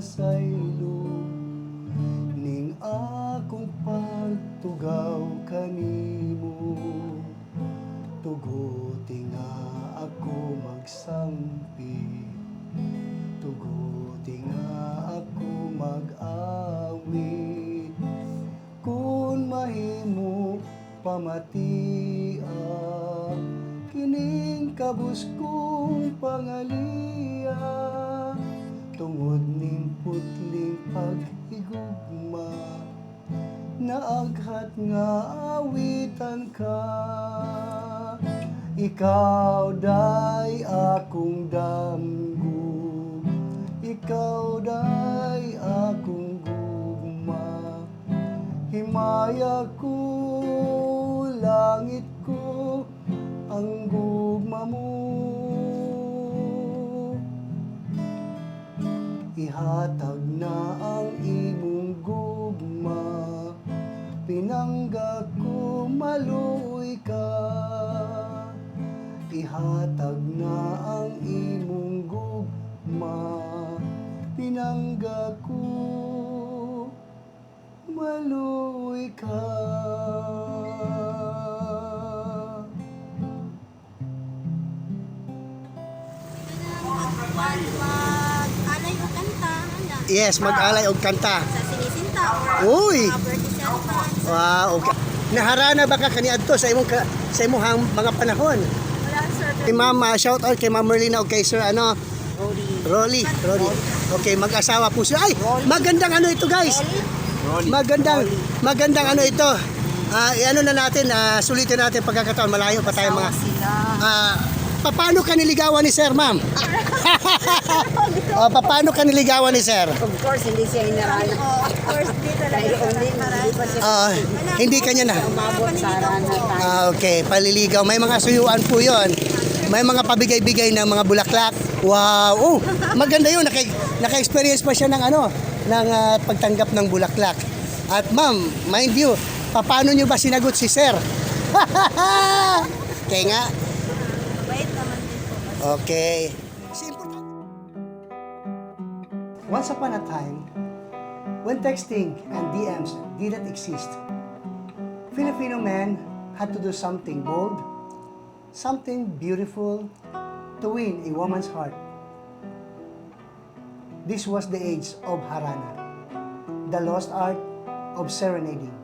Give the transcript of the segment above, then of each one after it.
pasaylo ning akong pagtugaw kanimo. Tuguti nga ako magsampi, tuguti nga ako mag-awit. Kung mahimo pamatia kining kabus kong pangalia, tungod ning putling paghigugma, naaghat nga awitan ka. Ikaw day akong damgo, ikaw day akong gugma. Himaya ko, langit ko, ang gugma mo. Ihatag na ang imong gugma, pinangga ko maluoy ka. Ihatag na ang imong gugma, pinangga ko maluoy ka. Mag-alay o kanta, handa. Yes, mag-alay og kanta. Sa sinisinta Uy! mga birthday celebrants. Wow, okay. Naharana ba ka kaniadto sa imong mga panahon? Wala, sir. Kay Ma'am, shout out kay Ma'am Merlina o kay Sir Rolly. Okay, mag-asawa po siya. Ay, magandang ano ito, guys. Magandang ano ito. Ano na natin, sulitin natin pagkakataon, malayo pa tayo mga. Paano ka niligawan ni Sir, Ma'am? Paano ka niligawan ni Sir? Of course, hindi siya inarana. Of course, di talaga. Hindi pa siya Hindi kanya na. umabot sa arana tayo. Okay, paliligaw. May mga suyuan po yon. May mga pabigay-bigay ng mga bulaklak. Wow! Oh, maganda yun. Naka-experience pa siya ng ng pagtanggap ng bulaklak. At ma'am, mind you, paano nyo ba sinagot si Sir? Kaya nga. Wait naman din po. Okay. Once upon a time, when texting and DMs didn't exist, Filipino men had to do something bold, something beautiful to win a woman's heart. This was the age of Harana, the lost art of serenading.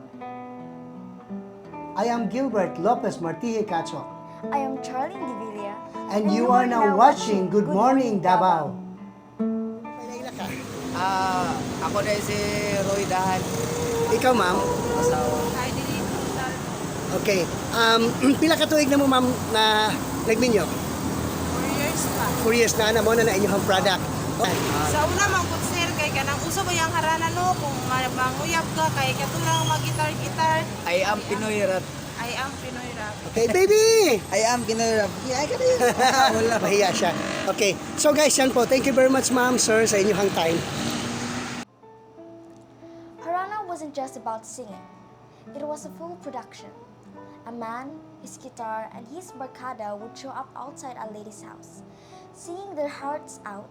I am Gilbert Lopez Martije Cachok, I am Charlene Divilla. and you are now watching Good Morning Davao. Ako na si Roy Dahan, Ikaw, ma'am? asawa. Okay. Pila ka tuig na mo, ma'am, na nagminyo? 4 years pa. 4 years na mo na inyong product. Sa una mang sir kay kanang uso ba yang harana no kung manguyab ka kay katurang magitar-gitar. I am Pinoy Rap. I am Pinoy rap. Okay, baby! I am Pinoy Rap. Ay ka rin. Wala, mahiya siya. Okay. So guys, yan po. Thank you very much, ma'am, sir, sa inyong time. Harana wasn't just about singing. It was a full production. A man, his guitar, and his barkada would show up outside a lady's house, singing their hearts out,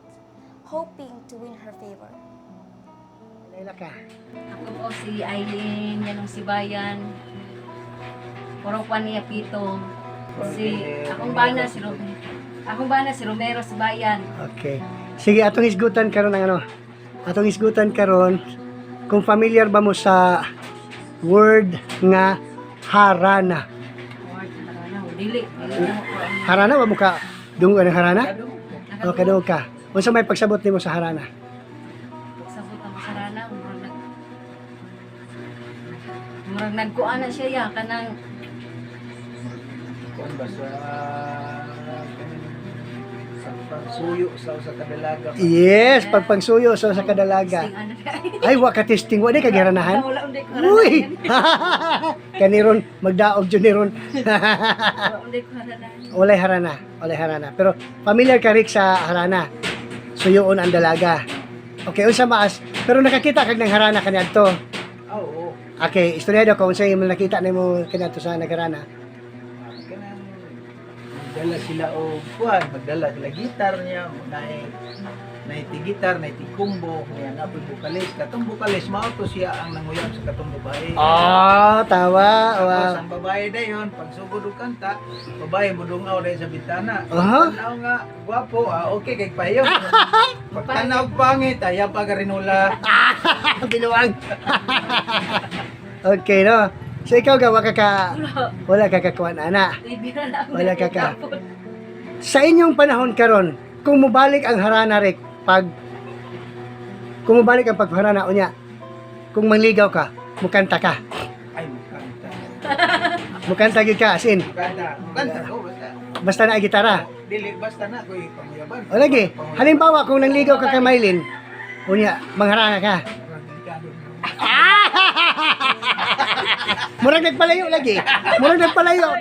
hoping to win her favor. Layla ka. Ako po si Aileen, yan ang si Bayan. Poropan niya Pito. Akong bana si Romero si Bayan. Okay. Sige, atong isgutan karon ng Atong isgutan karon kung familiar ba mo sa word nga harana. Dili. Harana ba mo ka dungo ng harana? O kadung ka. Unsa may pagsabot nimo sa harana? Pagsabot ang sarana, murag nagkuan na siya ya kanang Kung ba sa pagsuyo sa kadalaga. Yes, pagpangsuyo sa kadalaga. sing ano Ay, wa ka testing, wa di ka garanahan. wala undi ko Uy! Kaniron, magdaog dyan niron. wala undi ko haranahan. Walay harana. Pero familiar ka rin sa harana. Suyoon ang dalaga. Okay, unsa maas. Pero nakakita kag ng harana kaniadto. Oo. Okay, istoryado ko unsa imong nakita nimo kaniadto sa nagharana. Magdala sila o kuhan, magdala sila gitar niya, gitar, na kumbo, yan apoy bukalis. Katong bukalis mao to siya ang nanguyab sa katong babae. Tawa. Tapos Wow. ang babae dayon, pag sugod og kanta, babae modungaw dahil sa bintana. Aha. Tanaw nga, gwapo, okay kay payo. Pag tanaw pangit, aya pa garinula. Binuwag. Okay, no? So ikaw ga wala ka kakuan ana. Ibira na ako. Wala ka ka. Sa inyong panahon karon, kung mubalik ang harana rek kung mubalik ang pagharana unya, kung mangligaw ka, mukanta ka. Ay, mukanta. Mukanta gid ka as in. Mukanta ko, basta. Basta na gitara. Dili, basta na ko panguyaban. O lagi, halimbawa kung nangligaw ka kay Maylin, unya, mangharana ka. Murag nagpalayo lagi. Murag nagpalayo.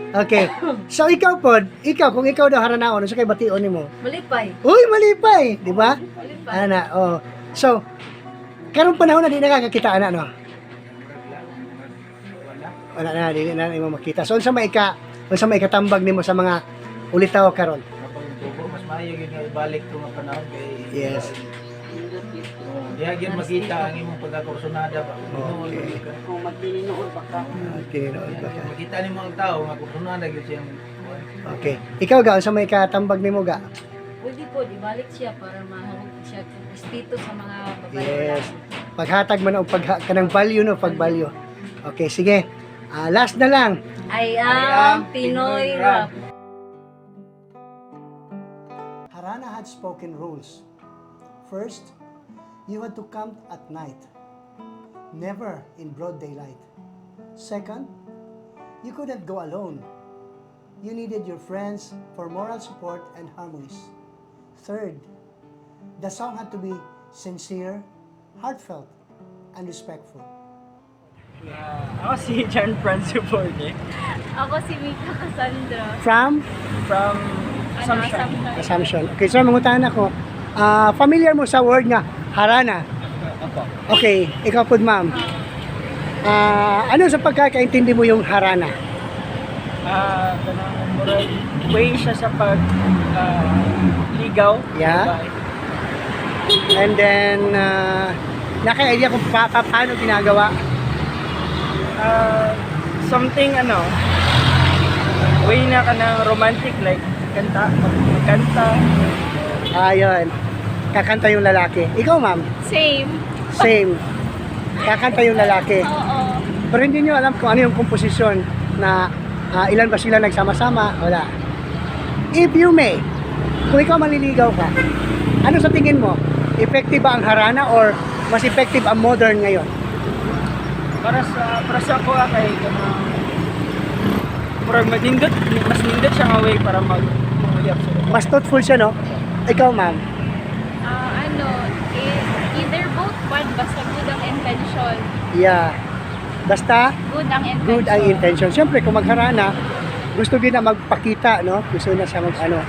Okay. So ikaw pod, kung ikaw daw haranaon, sa kay bation nimo. Malipay. Uy, malipay, di ba? Malipay. Ana, oh. So, karong panahon na di nakakakita ana no. Wala na, di na mo makita. So unsa may ikatambag nimo sa mga ulitaw karon? Mas maayo yun nga ibalik ko nga panahon kay Yes. diha gyud makita ang imong pagkakursunada ba. Okay. Kung magdilinood pa ka. Okay, no. Makita nimo ang tao nga kursunada gyud siyang Okay. Ikaw ga unsa may ikatambag nimo ga? Pwede po, ibalik siya para mahawag siya respeto sa mga babae. Yes. Paghatag man og kanang value no, pag-value. Okay, sige. Last na lang. I am Pinoy Rap. Harana had spoken rules. First, you had to come at night, never in broad daylight. Second, you couldn't go alone. You needed your friends for moral support and harmonies. Third, the song had to be sincere, heartfelt, and respectful. Ako si John Francio Borne Ako si Mika Cassandra. From from Assumption. Assumption. Okay, so mangutan ako. Familiar mo sa word nga harana? Okay, ikaw po ma'am. Ano sa pagkakaintindi mo yung harana? Kanang murag way siya sa pag ligaw. Yeah. And then, naka-idea kung paano ginagawa? Something way na kanang romantic like magkanta. Ayun. Kakanta yung lalaki. Ikaw ma'am? Same. Same. Kakanta yung lalaki. Oo. Pero hindi nyo alam kung ano yung komposisyon na ilan ba sila nagsama-sama. Wala. If you may, kung ikaw maliligaw ka, ano sa tingin mo? Effective ba ang harana or mas effective ang modern ngayon? Para sa ako kay kanang murag mas nindot siya nga way para mag-uyap sa Mas thoughtful siya, no? Ikaw ma'am? Either both one, basta good ang intention. Yeah. Basta, Good ang intention. good ang intention. Siyempre, kung magharana, gusto din na magpakita, no? Gusto na siya mag-ano.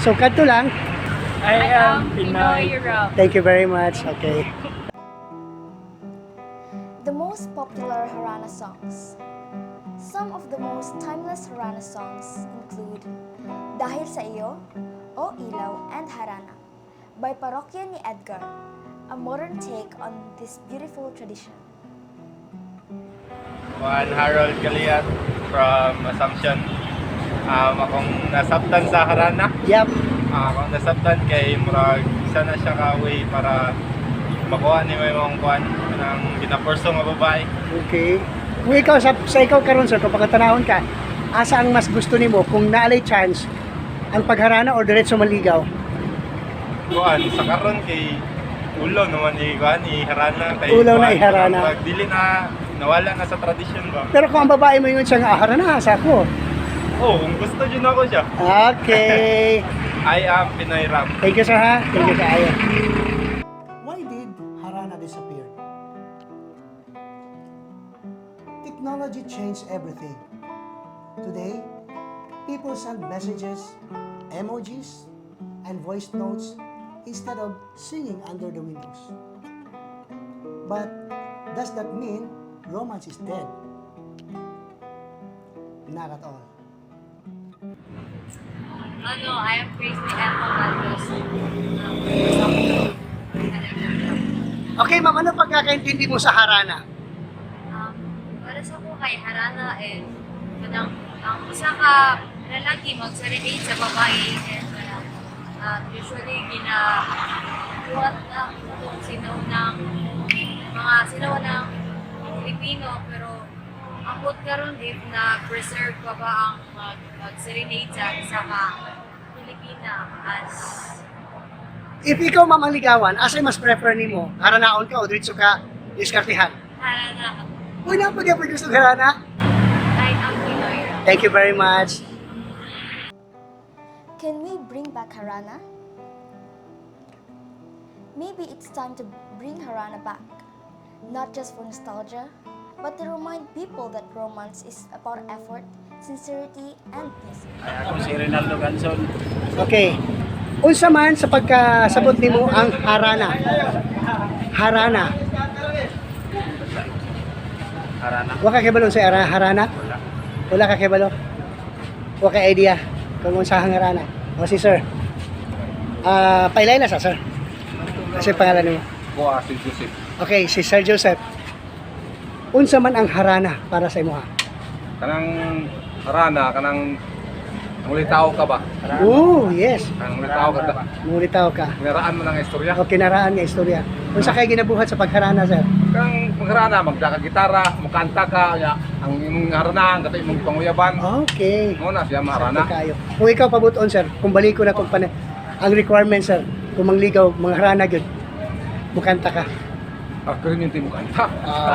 So, kadto lang. I am Pinoy. Rap. Thank you very much. Okay. The most popular Harana songs. Some of the most timeless Harana songs include Dahil sa Iyo, O Ilaw, and Harana by Parokya ni Edgar, a modern take on this beautiful tradition. Juan Harold Galiat from Assumption. Akong nasabtan sa harana. Yep. Akong nasabtan kay murag sana siya ka-way para makuha ni may mong kuhan ng ginapurso nga babae. Okay. Kung ikaw, sa ikaw karon sir, kung pagkatanahon ka, asa ang mas gusto nimo kung naalay chance ang pagharana or diretso maligaw? Kuhan, sa karon kay ulo naman iharana. Kay Ulaw na kuhan, iharana. murag dili na nawala na sa tradisyon ba. Pero kung ang babae mo yun siya nga, harana, asa ko. Oh, kung gusto dyan ako siya. Okay. I am Pinoy Rap. Thank you sir ha. Thank you kaayo. Why did harana disappear? Technology changed everything. Today, people send messages, emojis, and voice notes instead of singing under the windows. But does that mean romance is dead? Not at all. I am Crazy Emma Matos. Okay, ma'am, ano pagkakaintindi mo sa harana? Para sa ko kay harana kanang ang usa ka lalaki mag-serenade sa babae and usually buhat na kung sinaunang Pilipino pero ambot karon if na preserve pa ba ang mag-serenade sa isa ka Pilipina as If ikaw mamaligawan, asay mas prefer nimo? Haranaon ka o diretso ka diskartihan? harana Una pag gusto harana. kahit ang Pinoy. Thank you very much. Can we bring back Harana? Maybe it's time to bring Harana back. Not just for nostalgia, but to remind people that romance is about effort, sincerity, and peace. Ako si Rinaldo Ganson. Okay. Unsa man sa pagkasabot nimo ang harana? Harana. Harana. Wa ka kibalo sa harana? Wala ka kibalo? Wa ka idea kung unsa ang harana? O si sir. Pailay na sa sir. Kasi pangalan mo. Ko si Joseph. Okay, si Sir Joseph. Unsa man ang harana para sa imo? Kanang harana, kanang mulitaw ka ba? Oh, yes. Kanang mulitaw ka ta. Mulitaw ka. Kinaraan mo ng istorya. O kinaraan nga istorya. Unsa kay ginabuhat sa pagharana, sir? Kang magharana, magdaka gitara, mukanta ka, ya, ang imong harana, ang imong panguyaban. Okay. Mo na siya maharana. Kayo. Kung ikaw pabuton, sir, kung balik ko na kung ang requirement, sir, kung mangligaw, mangharana gyud. Mukanta ka. Ako rin yung timo kanta.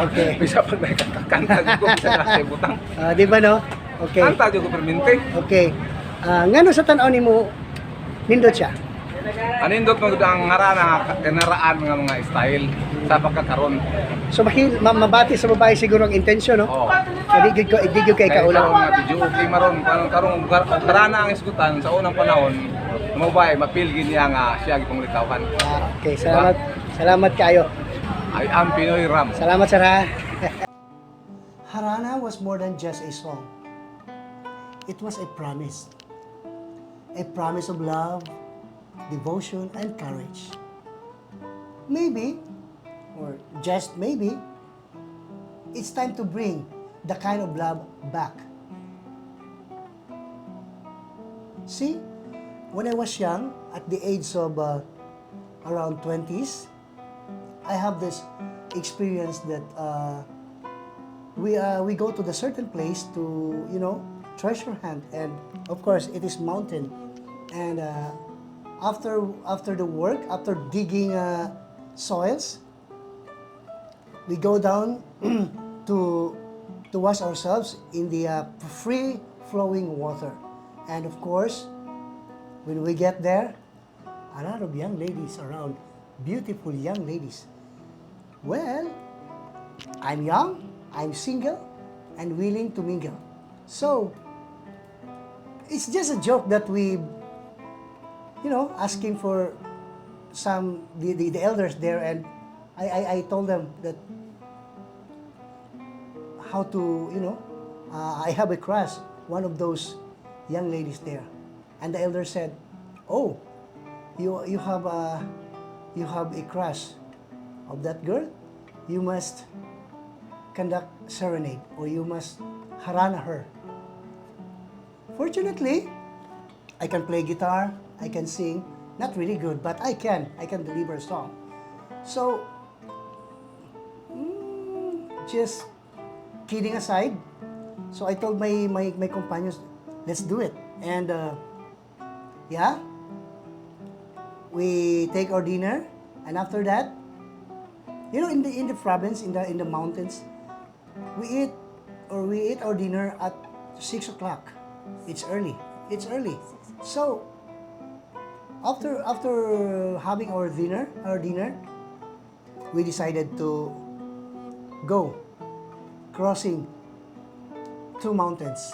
Okay. Bisa pag may kanta ko sa nasa butang. Di ba no? Okay. Kanta jud ko permente. Okay. Ngano sa tan-aw nimo nindot siya? Anindot mo ang harana kinaraan nga mga style sa pagkakaron. So mabati sa babae siguro ang intensyon, no? Oh. So, di gid kay Kaya kaulang. nga video okay maron karong harana ang isgutan sa unang panahon. Mabay mapilgin niya nga siya gipong litawhan. Okay, salamat. Salamat kayo. I am Pinoy Ram. Salamat, sir, ha? Harana was more than just a song. It was a promise. A promise of love, devotion, and courage. Maybe, or just maybe, it's time to bring the kind of love back. See, when I was young, at the age of around 20s, I have this experience that we go to the certain place to treasure hunt, and of course it is mountain, and after the work, after digging soils, we go down to wash ourselves in the free flowing water, and of course when we get there, a lot of young ladies around, beautiful young ladies. Well, I'm young, I'm single, and willing to mingle. So, it's just a joke that we, asking for the elders there, and I told them that how to, I have a crush, one of those young ladies there. And the elder said, "Oh, you have a crush of that girl, you must conduct serenade, or you must harana her." Fortunately, I can play guitar, I can sing, not really good, but I can deliver a song. So, just kidding aside, so I told my companions, let's do it. And we take our dinner, and after that, in the province, in the mountains, we eat our dinner at 6 o'clock. It's early. So after having our dinner, we decided to go crossing 2 mountains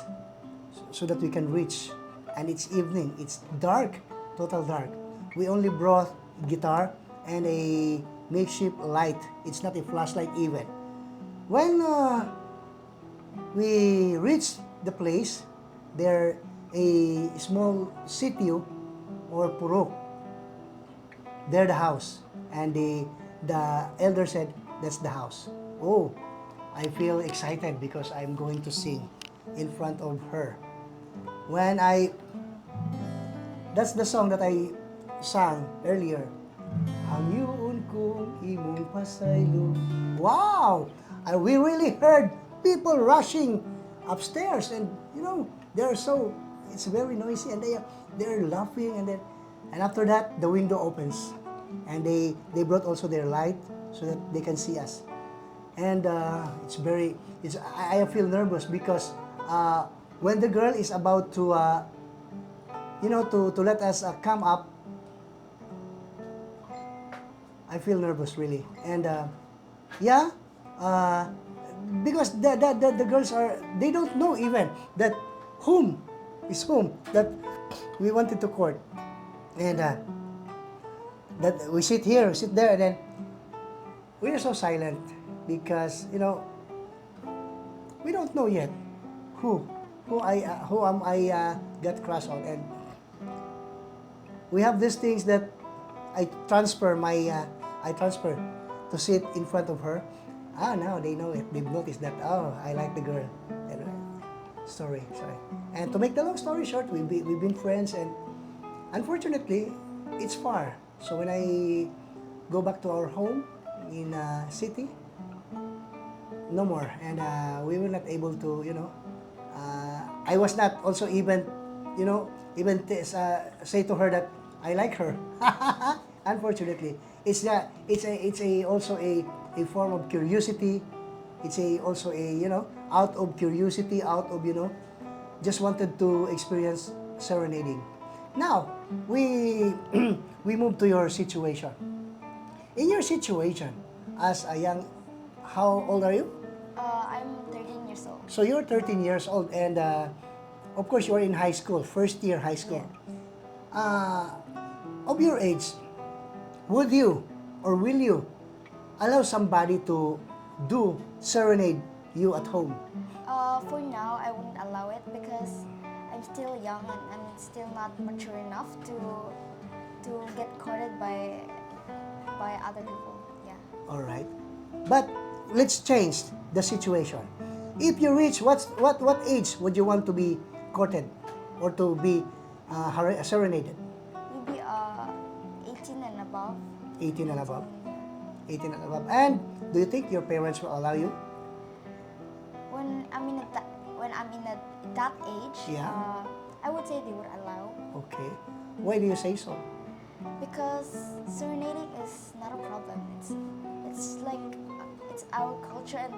so that we can reach. And it's evening. It's dark, total dark. We only brought guitar and a makeshift light. It's not a flashlight even. When we reached the place, there a small sitio or purok. They're the house. And the elder said, that's the house. Oh, I feel excited because I'm going to sing in front of her. That's the song that I sang earlier. Hangyoon kong imong pasaylo. Wow! We really heard people rushing upstairs, and it's very noisy, and they're laughing, and after that the window opens, and they brought also their light so that they can see us, and I feel nervous because when the girl is about to to let us come up, I feel nervous really, and because the girls they don't know even that whom that we wanted to court, and that we sit there, and then we are so silent because we don't know yet who am I got crush on, and we have these things that I transfer to sit in front of her. Now they know it. They've noticed that, I like the girl. Anyway, sorry. And to make the long story short, we've been friends, and unfortunately, it's far. So when I go back to our home in city, no more. And we were not able to, I was not also even say to her that I like her. Unfortunately, it's also a form of curiosity. It's also out of curiosity, out of just wanted to experience serenading. Now we move to your situation. In your situation, as a young, how old are you? I'm 13 years old. So you're 13 years old, and of course you're in high school, first year high school. Of your age, would you or will you allow somebody to do serenade you at home? For now, I wouldn't allow it because I'm still young and I'm still not mature enough to get courted by other people. Yeah. All right, but let's change the situation. If you reach what age would you want to be courted or to be serenaded? Maybe 18 and above. 18 and above. 18 and above. And do you think your parents will allow you? When I'm in that age, Yeah. I would say they would allow Okay. Why do you say so? because serenading is not a problem. It's like it's our culture, and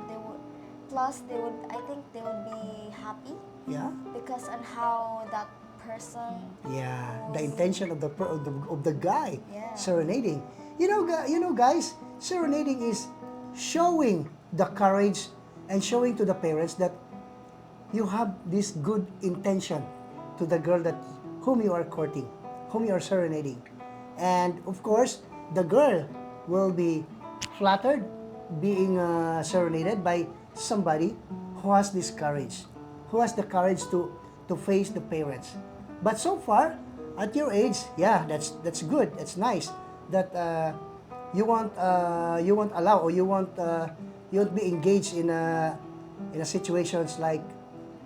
I think they would be happy Yeah. because on how that person. Yeah. The intention of the guy Yeah. serenading. You know, guys, serenading is showing the courage and showing to the parents that you have this good intention to the girl whom you are courting, whom you are serenading. And of course, the girl will be flattered being serenaded by somebody who has this courage, who has the courage to face the parents. But so far, at your age, yeah, that's good. That's nice that you won't allow, or you won't be engaged in a situations like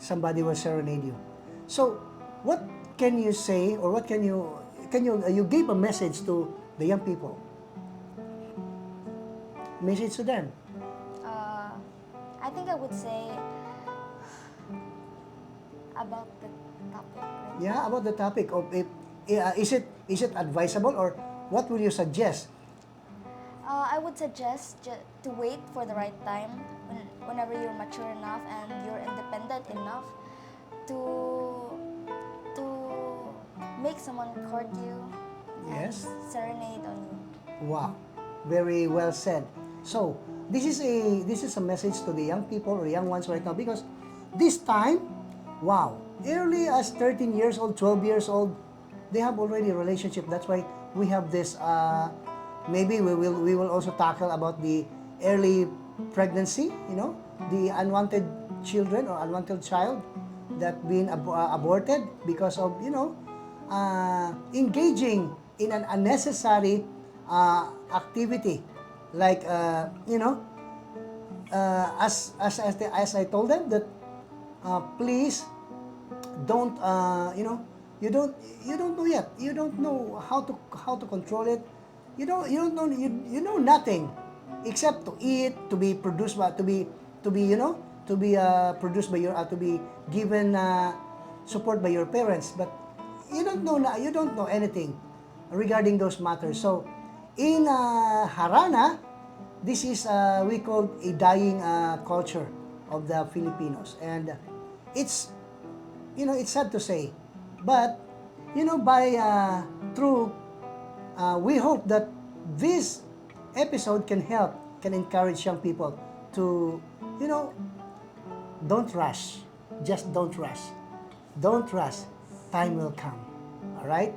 somebody will serenade you. So, what can you say, or what can you give a message to the young people? Message to them. I think I would say about the topic. Right? Yeah, about the topic of is it advisable, or what will you suggest? I would suggest to wait for the right time whenever you're mature enough and you're independent enough to make someone court you Yes. and serenade on you. Wow, very well said. So this is a message to the young people or young ones right now, because this time, wow, early as 13 years old, 12 years old, they have already a relationship. That's why we have this. Maybe we will also tackle about the early pregnancy. The unwanted children or unwanted child that been aborted because of, engaging in an unnecessary activity, like, as I told them that please don't, you don't know yet. You don't know how to control it. You know nothing except to eat, to be produced by, to be produced by your, to be given support by your parents. But you don't know anything regarding those matters. So in Harana, this is we call a dying culture of the Filipinos, and it's sad to say, but by through we hope that this episode can encourage young people to don't rush, just don't rush, time will come. All right,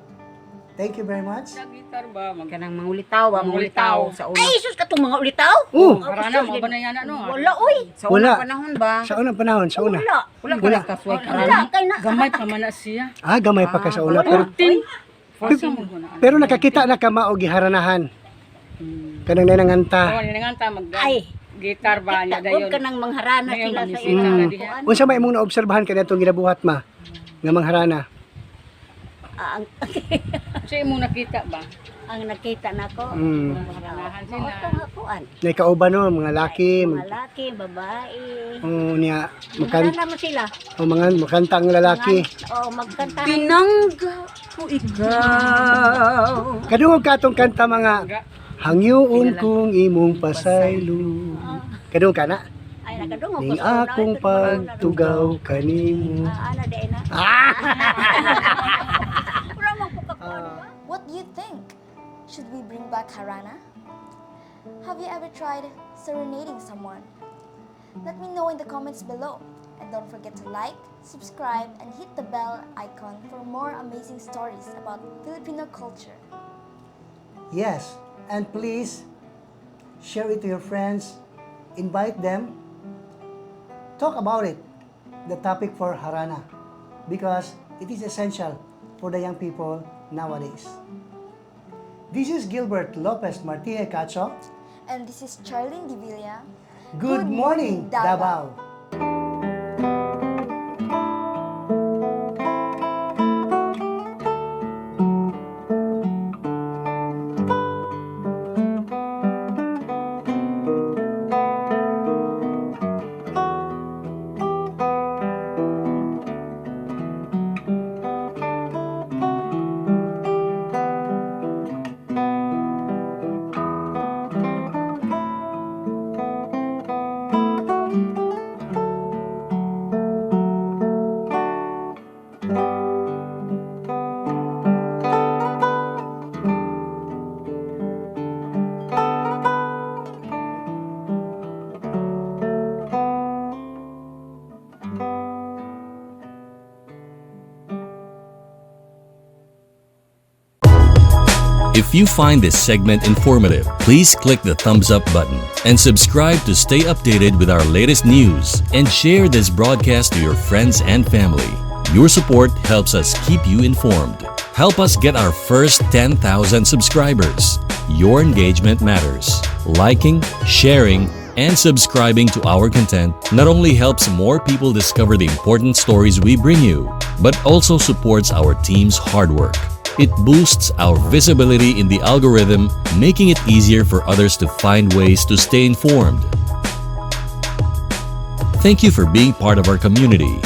thank you very much. Gitar ba? Kanang mangulitaw ba? Mangulitaw. Sa una. Ay, sus, katong mga ulitaw? Oh, Karana, mo ba na yan ano? Wala, uy. Sa Wala. unang panahon ba? Sa unang panahon, sa una. Wala. Wala Wala. ka kasway Wala, karana. kay na. Gamay pa man na siya. Gamay pa ka sa una, pero 14. pero nakakita na ka mao giharanahan. Kanang nananganta. Oh, ninanganta mag Ay. gitar ba niya Huwag dayon. ka nang mangharana Ngayon, sila sa manisita iyong na Mm. diha. Unsa may imong naobserbahan kada itong ginabuhat ma nga mangharana? Siya mo nakita ba? Ang nakita nako. Mm. Haranahan sila. Mga itong hapuan. Nay kauban no mga laki, Mga laki, babae. niya Mangharana mo sila. mga makanta ang lalaki. O, magkanta. Pinangga ko ikaw. Kadungog ka atong kanta mga hangyoon kong imong pasaylo. Kadungog ka na. Ay, nakadungog ko Ning sa una. akong Ito, una, pagtugaw kanimo. Ana, di na. Wala mang pukakuan ba? What do you think? Should we bring back Harana? Have you ever tried serenading someone? Let me know in the comments below. And don't forget to like, subscribe, and hit the bell icon for more amazing stories about Filipino culture. Yes, and please share it to your friends, invite them, talk about it, the topic for Harana, because it is essential for the young people nowadays. This is Gilbert Lopez Martinez Cacho. And this is Charlene Divilla. Good morning, Davao. If you find this segment informative, please click the thumbs up button and subscribe to stay updated with our latest news, and share this broadcast to your friends and family. Your support helps us keep you informed. Help us get our first 10,000 subscribers. Your engagement matters. Liking, sharing, and subscribing to our content not only helps more people discover the important stories we bring you, but also supports our team's hard work. It boosts our visibility in the algorithm, making it easier for others to find ways to stay informed. Thank you for being part of our community.